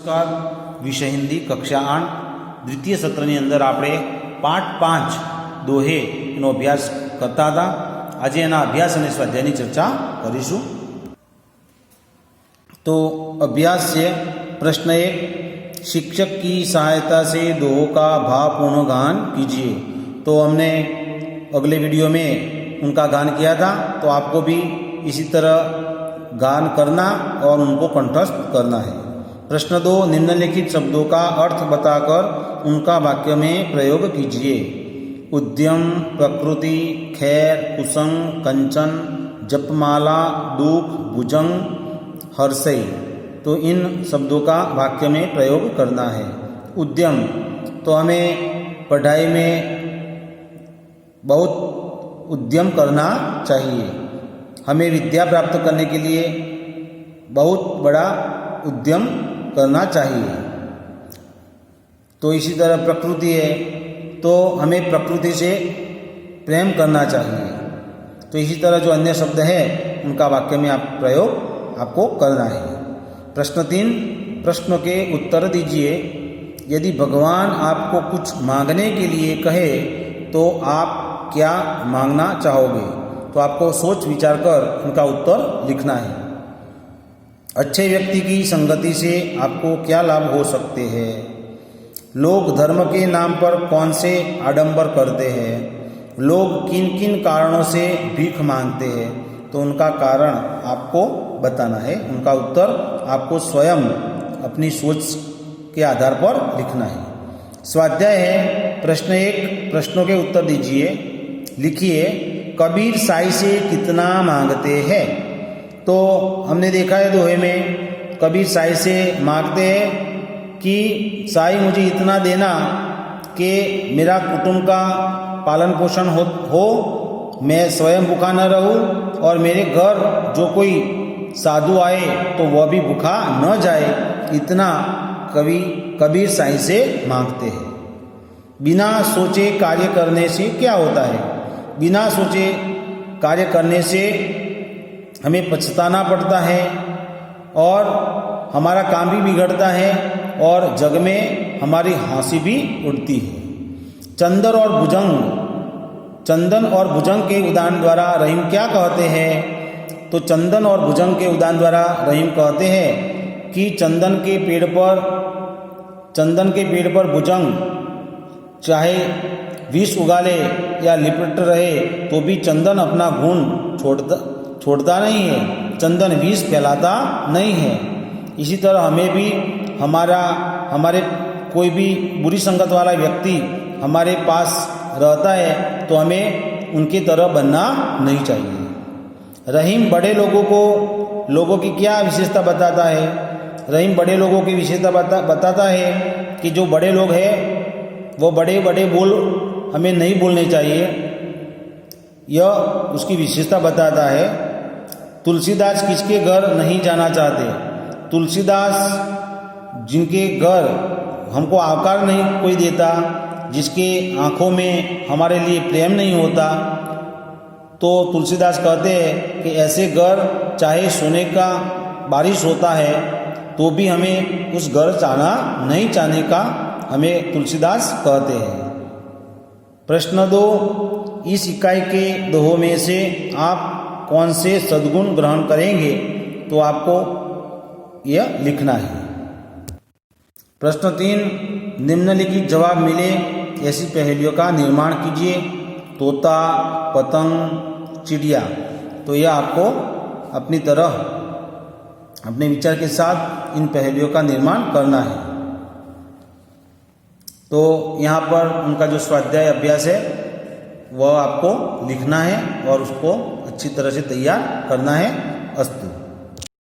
નમસ્કાર, વિષય હિન્દી કક્ષા 8 દ્વિતીય સત્રની અંદર આપણે પાઠ 5 દોહે એનો અભ્યાસ કરતા હતા. આજે એના અભ્યાસ અને સ્વાધ્યાયની ચર્ચા કરીશું. तो अभ्यास से प्रश्न 1, शिक्षक की सहायता से दोहों का भावपूर्ण गान कीजिए. तो हमने अगले वीडियो में उनका गान किया था, तो आपको भी इसी तरह गान करना और उनको कंठस्थ करना है. प्रश्न 2, निम्नलिखित शब्दों का अर्थ बताकर उनका वाक्य में प्रयोग कीजिए. उद्यम, प्रकृति, खैर, कुसंग, कंचन, जपमाला, दुख, भुजंग, हर्षय. तो इन शब्दों का वाक्य में प्रयोग करना है. उद्यम, तो हमें पढ़ाई में बहुत उद्यम करना चाहिए. हमें विद्या प्राप्त करने के लिए बहुत बड़ा उद्यम करना चाहिए. तो इसी तरह प्रकृति है, तो हमें प्रकृति से प्रेम करना चाहिए. तो इसी तरह जो अन्य शब्द है उनका वाक्य में आप प्रयोग आपको करना है. प्रश्न 3, प्रश्नों के उत्तर दीजिए. यदि भगवान आपको कुछ मांगने के लिए कहे तो आप क्या मांगना चाहोगे? तो आपको सोच विचार कर उनका उत्तर लिखना है. अच्छे व्यक्ति की संगति से आपको क्या लाभ हो सकते हैं? लोग धर्म के नाम पर कौन से आडंबर करते हैं? लोग किन किन कारणों से भीख मांगते हैं? तो उनका कारण आपको बताना है. उनका उत्तर आपको स्वयं अपनी सोच के आधार पर लिखना है. स्वाध्याय है. प्रश्न 1, प्रश्नों के उत्तर दीजिए. लिखिए, कबीर साई से कितना मांगते हैं? तो हमने देखा है दोहे में कबीर साई से मांगते हैं कि साई मुझे इतना देना कि मेरा कुटुंब का पालन पोषण हो, मैं स्वयं भूखा न रहूं और मेरे घर जो कोई साधु आए तो वह भी भूखा न जाए. इतना कबीर साई से मांगते हैं. बिना सोचे कार्य करने से क्या होता है? बिना सोचे कार्य करने से हमें पछताना पड़ता है और हमारा काम भी बिगड़ता है और जग में हमारी हंसी भी उड़ती है. चंदन और भुजंग के उदाहरण द्वारा रहीम क्या कहते हैं? तो चंदन और भुजंग के उदाहरण द्वारा रहीम कहते हैं कि चंदन के पेड़ पर भुजंग चाहे विष उगाले या लिपट रहे तो भी चंदन अपना गुण छोड़ता नहीं है. चंदन विष फैलाता नहीं है. इसी तरह हमें भी हमारे कोई भी बुरी संगत वाला व्यक्ति हमारे पास रहता है तो हमें उनकी तरह बनना नहीं चाहिए. रहीम बड़े लोगों की क्या विशेषता बताता है? रहीम बड़े लोगों की विशेषता बताता है कि जो बड़े लोग हैं वो बड़े बोल हमें नहीं बोलने चाहिए. यह उसकी विशेषता बताता है. तुलसीदास किसके घर नहीं जाना चाहते? तुलसीदास जिनके घर हमको आकार नहीं कोई देता, जिसके आँखों में हमारे लिए प्रेम नहीं होता, तो तुलसीदास कहते हैं कि ऐसे घर चाहे सोने का बारिश होता है तो भी हमें उस घर नहीं चाहने का हमें तुलसीदास कहते हैं. प्रश्न 2, इस इकाई के दोहों में से आप कौन से सद्गुण ग्रहण करेंगे? तो आपको यह लिखना है. प्रश्न 3, निम्नलिखित जवाब मिले ऐसी पहेलियों का निर्माण कीजिए. तोता, पतंग, चिड़िया. तो यह आपको अपनी तरह अपने विचार के साथ इन पहेलियों का निर्माण करना है. तो यहाँ पर उनका जो स्वाध्याय अभ्यास है वह आपको लिखना है और उसको अच्छी तरह से तैयार करना है. अस्तु.